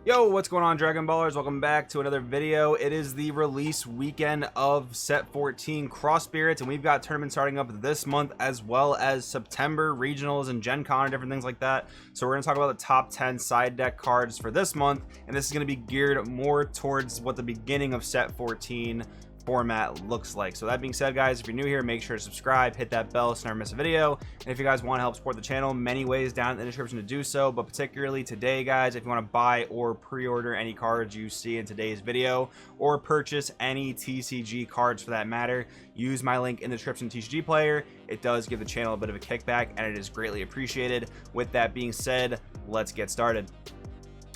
Yo, what's going on, Dragon Ballers? Welcome back to another video. It is the release weekend of Set 14 Cross Spirits, and we've got tournaments starting up this month as well as September regionals and Gen Con and different things like that. So we're going to talk about the top 10 side deck cards for this month, and this is going to be geared more towards what the beginning of Set 14 format looks like. So that being said, guys, if you're new here, make sure to subscribe, hit that bell so you never miss a video. And if you guys want to help support the channel, many ways down in the description to do so, but particularly today, guys, if you want to buy or pre-order any cards you see in today's video or purchase any TCG cards for that matter, use my link in the description, TCG player. It does give the channel a bit of a kickback and it is greatly appreciated. With that being said, let's get started.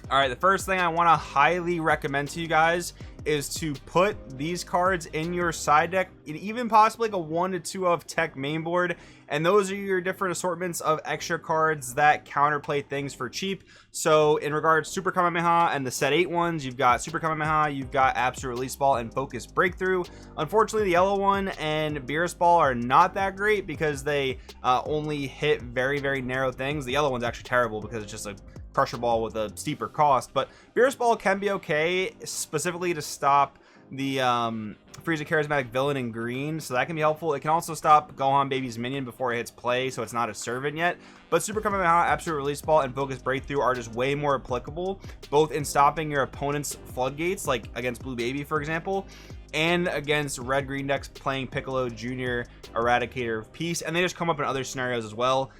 All right, the first thing I want to highly recommend to you guys is to put these cards in your side deck, even possibly like a 1 to 2 of tech main board, and those are your different assortments of extra cards that counterplay things for cheap. So in regards to Super Kamehameha and the set 8 ones, you've got Super Kamehameha, you've got Absolute Release Ball and Focus Breakthrough. Unfortunately, the yellow one and Beerus Ball are not that great because they only hit very narrow things. The yellow one's actually terrible because it's just a Crusher Ball with a steeper cost, but Beerus Ball can be okay, specifically to stop the Frieza Charismatic Villain in green, so that can be helpful. It can also stop Gohan Baby's minion before it hits play, so it's not a servant yet. But Super Kamehameha, Absolute Release Ball, and Focus Breakthrough are just way more applicable, both in stopping your opponent's floodgates, like against Blue Baby, for example, and against red green decks playing Piccolo Jr. Eradicator of Peace, and they just come up in other scenarios as well.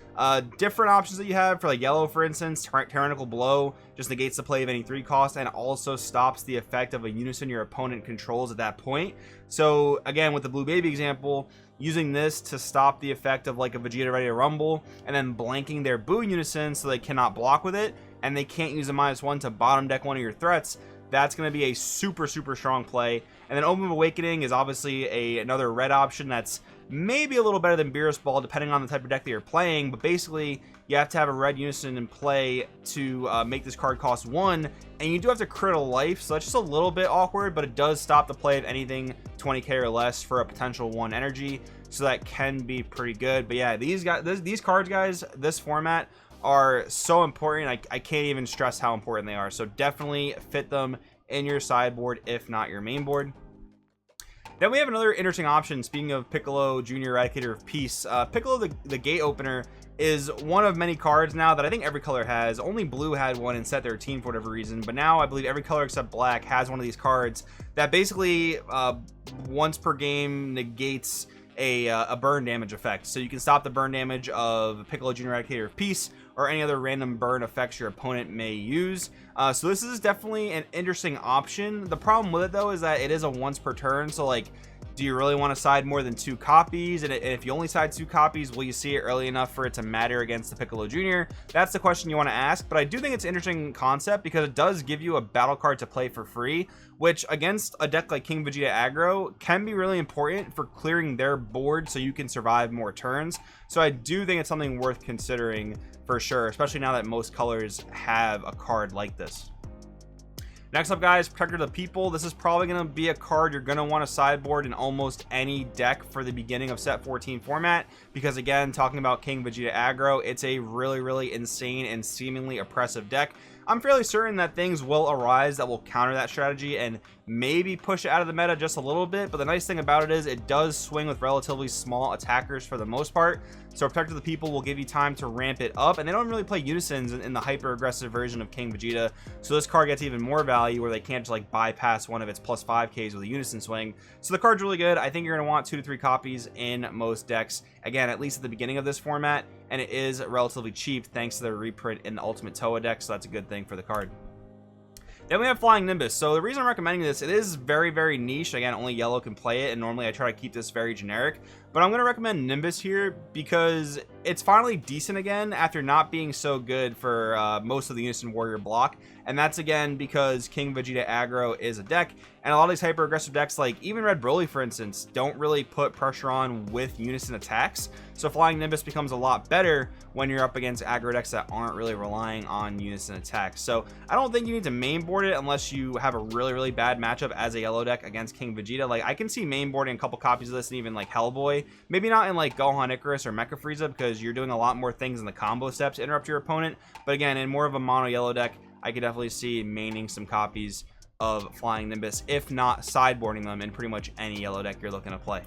Different options that you have for like yellow, for instance, Tyrannical Blow just negates the play of any 3 cost and also stops the effect of a unison your opponent controls at that point. So again, with the Blue Baby example, using this to stop the effect of like a Vegeta Ready to Rumble and then blanking their Boo unison so they cannot block with it and they can't use a -1 to bottom deck one of your threats, that's going to be a super strong play. And then Open Awakening is obviously another red option that's maybe a little better than Beerus Ball depending on the type of deck that you're playing, but basically you have to have a red unison in play to make this card cost 1, and you do have to crit a life, so that's just a little bit awkward, but it does stop the play of anything 20k or less for a potential 1 energy, so that can be pretty good. But yeah, these cards, guys, this format are so important. I can't even stress how important they are, so definitely fit them in your sideboard if not your main board. Then we have another interesting option. Speaking of Piccolo Jr. Eradicator of Peace, Piccolo the Gate Opener is one of many cards now that I think every color has. Only blue had one in set 13 for whatever reason, but now I believe every color except black has one of these cards that basically once per game negates a burn damage effect. So you can stop the burn damage of Piccolo Jr. Eradicator of Peace or any other random burn effects your opponent may use. So this is definitely an interesting option. The problem with it though is that it is a once per turn, so like, do you really want to side more than 2 copies? And if you only side 2 copies, will you see it early enough for it to matter against the Piccolo Jr.? That's the question you want to ask, but I do think it's an interesting concept because it does give you a battle card to play for free, which against a deck like King Vegeta Aggro can be really important for clearing their board so you can survive more turns. So I do think it's something worth considering for sure, especially now that most colors have a card like this. Next up, guys, Protector of the People. This is probably going to be a card you're going to want to sideboard in almost any deck for the beginning of Set 14 format, because again, talking about King Vegeta Aggro, it's a really insane and seemingly oppressive deck. I'm fairly certain that things will arise that will counter that strategy and maybe push it out of the meta just a little bit, but the nice thing about it is it does swing with relatively small attackers for the most part. So Protector of the People will give you time to ramp it up, and they don't really play unisons in the hyper aggressive version of King Vegeta, so this card gets even more value where they can't just like bypass one of its plus 5Ks with a unison swing. So the card's really good. I think you're going to want 2 to 3 copies in most decks, again, at least at the beginning of this format, and it is relatively cheap thanks to the reprint in the Ultimate Toa deck, so that's a good thing for the card. Then we have Flying Nimbus. So the reason I'm recommending this, it is very niche. Again, only yellow can play it, and normally I try to keep this very generic, but I'm going to recommend Nimbus here because it's finally decent again after not being so good for most of the Unison Warrior block. And that's again because King Vegeta Aggro is a deck, and a lot of these hyper aggressive decks, like even Red Broly for instance, don't really put pressure on with unison attacks. So Flying Nimbus becomes a lot better when you're up against aggro decks that aren't really relying on unison attacks. So I don't think you need to mainboard it unless you have a really bad matchup as a yellow deck against King Vegeta. Like I can see mainboarding a couple copies of this and even like Hellboy, maybe not in like Gohan Icarus or Mecha Frieza because you're doing a lot more things in the combo steps to interrupt your opponent, but again in more of a mono yellow deck, I could definitely see maining some copies of Flying Nimbus, if not sideboarding them in pretty much any yellow deck you're looking to play.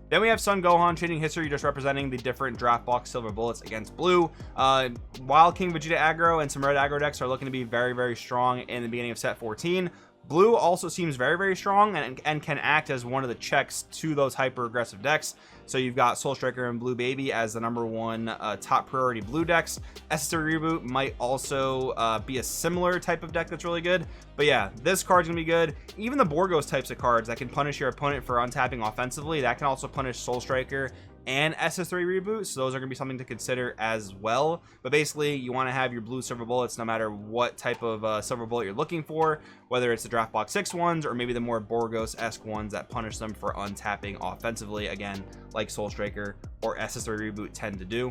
Then we have Sun Gohan, changing history, just representing the different draft box silver bullets against blue. While King Vegeta aggro and some red aggro decks are looking to be very, very strong in the beginning of set 14, blue also seems very, very strong and can act as one of the checks to those hyper aggressive decks. So you've got Soul Striker and Blue Baby as the #1 top priority blue decks. SS3 Reboot might also be a similar type of deck that's really good. But yeah, this card's gonna be good. Even the Borgos types of cards that can punish your opponent for untapping offensively, that can also punish Soul Striker and SS3 Reboot, so those are going to be something to consider as well. But basically, you want to have your blue silver bullets no matter what type of silver bullet you're looking for, whether it's the draft box 6 ones or maybe the more Borgos-esque ones that punish them for untapping offensively, again, like Soul Striker or SS3 Reboot tend to do.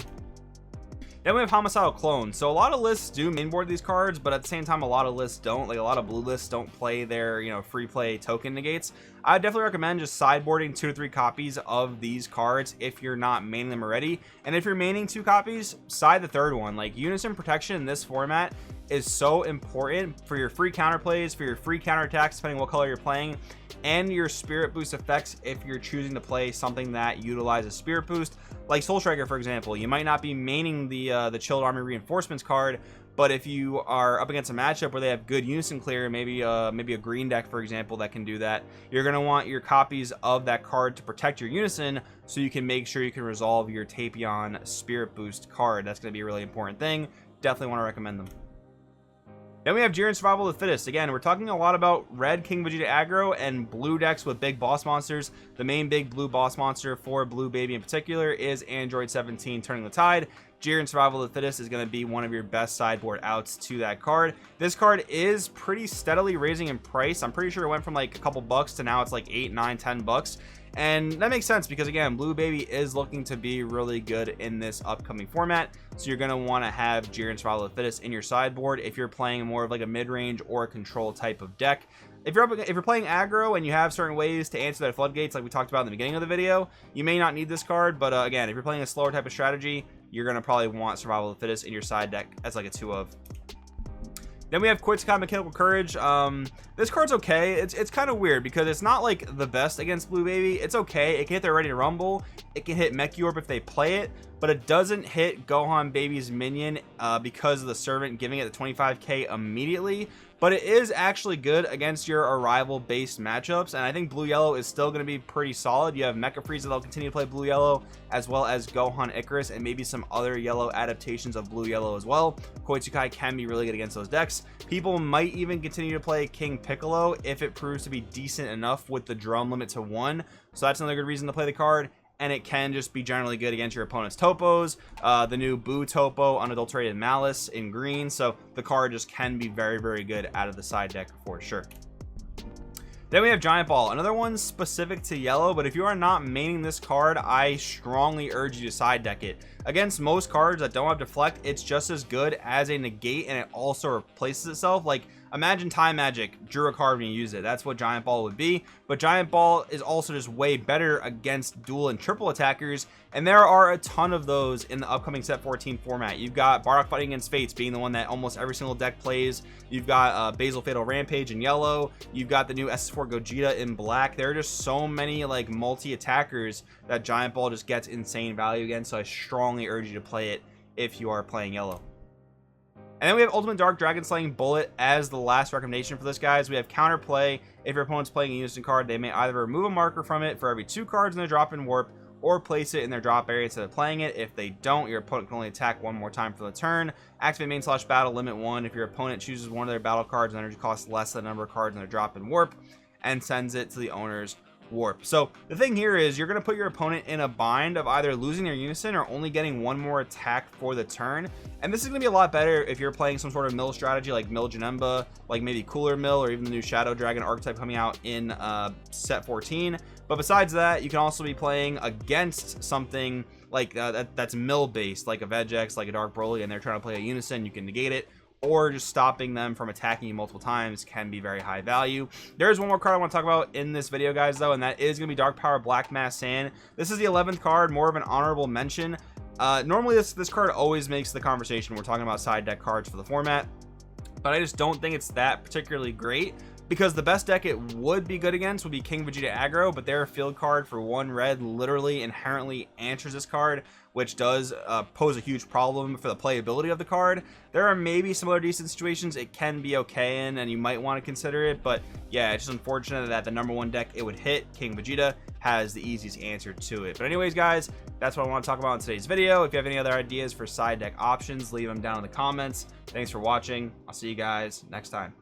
Then we have Homicidal Clone. So a lot of lists do mainboard these cards, but at the same time, a lot of lists don't. Like a lot of blue lists don't play their, free play token negates. I definitely recommend just sideboarding 2 to 3 copies of these cards if you're not maining them already. And if you're maining 2 copies, side the 3rd one. Like Unison Protection in this format is so important for your free counterplays, for your free counterattacks, depending what color you're playing, and your Spirit Boost effects if you're choosing to play something that utilizes Spirit Boost. Like Soul Striker, for example, you might not be maining the Chilled Army Reinforcements card, but if you are up against a matchup where they have good Unison Clear, maybe a green deck, for example, that can do that, you're going to want your copies of that card to protect your Unison so you can make sure you can resolve your Tapion Spirit Boost card. That's going to be a really important thing. Definitely want to recommend them. Then we have Jiren Survival of the Fittest. Again, we're talking a lot about red King Vegeta aggro and blue decks with big boss monsters. The main big blue boss monster for Blue Baby in particular is Android 17 Turning the Tide. Jiren Survival of the Fittest is going to be one of your best sideboard outs to that card. This card is pretty steadily raising in price. I'm pretty sure it went from like a couple bucks to now it's like 8, 9, 10 bucks. And that makes sense because again, Blue Baby is looking to be really good in this upcoming format. So you're going to want to have Jiren Survival of the Fittest in your sideboard if you're playing more of like a mid-range or a control type of deck. If you're playing aggro and you have certain ways to answer that floodgates like we talked about in the beginning of the video, you may not need this card. But again, if you're playing a slower type of strategy, you're going to probably want Survival of the Fittest in your side deck as like a 2 of. Then we have Quetzalcoatl Mechanical Courage. This card's okay. It's kind of weird because it's not like the best against Blue Baby. It's okay. It can hit their Ready to Rumble. It can hit Mechiorb if they play it, but it doesn't hit Gohan Baby's minion because of the Servant giving it the 25k immediately. But it is actually good against your Arrival based matchups, and I think Blue Yellow is still going to be pretty solid. You have Mecha Frieza that'll continue to play Blue Yellow, as well as Gohan Icarus and maybe some other yellow adaptations of Blue Yellow as well. Koitsukai can be really good against those decks. People might even continue to play King Piccolo if it proves to be decent enough with the drum limit to 1, so that's another good reason to play the card. And it can just be generally good against your opponent's topos. The new Boo Topo, Unadulterated Malice in green. So the card just can be very, very good out of the side deck for sure. Then we have Giant Ball, another one specific to yellow, but if you are not maining this card, I strongly urge you to side deck it. Against most cards that don't have Deflect, it's just as good as a negate, and it also replaces itself. Like, imagine Time Magic, drew a card when you use it. That's what Giant Ball would be. But Giant Ball is also just way better against dual and triple attackers, and there are a ton of those in the upcoming Set 14 format. You've got Bardock Fighting Against Fates being the one that almost every single deck plays. You've got Basil Fatal Rampage in yellow. You've got the new SS4 Gogeta in black. There are just so many like multi-attackers that Giant Ball just gets insane value against, so I strongly urge you to play it if you are playing yellow. And then we have Ultimate Dark Dragon Slaying Bullet as the last recommendation for this, guys. We have Counterplay. If your opponent's playing a Unison card, they may either remove a marker from it for every 2 cards in their drop in Warp, or place it in their drop area instead of playing it. If they don't, your opponent can only attack 1 more time for the turn. Activate main/battle, limit 1. If your opponent chooses one of their battle cards, and energy costs less than the number of cards in their drop in Warp, and sends it to the owner's Warp. So the thing here is you're going to put your opponent in a bind of either losing their Unison or only getting 1 more attack for the turn. And this is going to be a lot better if you're playing some sort of mill strategy like Mill Janemba, like maybe Cooler Mill, or even the new Shadow Dragon archetype coming out in Set 14. But besides that, you can also be playing against something like that's mill based, like a Vegex, like a Dark Broly, and they're trying to play a Unison. You can negate it, or just stopping them from attacking you multiple times can be very high value. There's one more card I want to talk about in this video, guys, though, and that is going to be Dark Power Black Mass Sand. This is the 11th card, more of an honorable mention. Normally this card always makes the conversation. We're talking about side deck cards for the format. but I just don't think it's that particularly great, because the best deck it would be good against would be King Vegeta aggro, but their field card for 1 red literally inherently answers this card, which does pose a huge problem for the playability of the card. There are maybe some other decent situations it can be okay in, and you might want to consider it, but yeah, it's just unfortunate that the number 1 deck it would hit, King Vegeta, has the easiest answer to it. But anyways, guys, that's what I want to talk about in today's video. If you have any other ideas for side deck options, leave them down in the comments. Thanks for watching. I'll see you guys next time.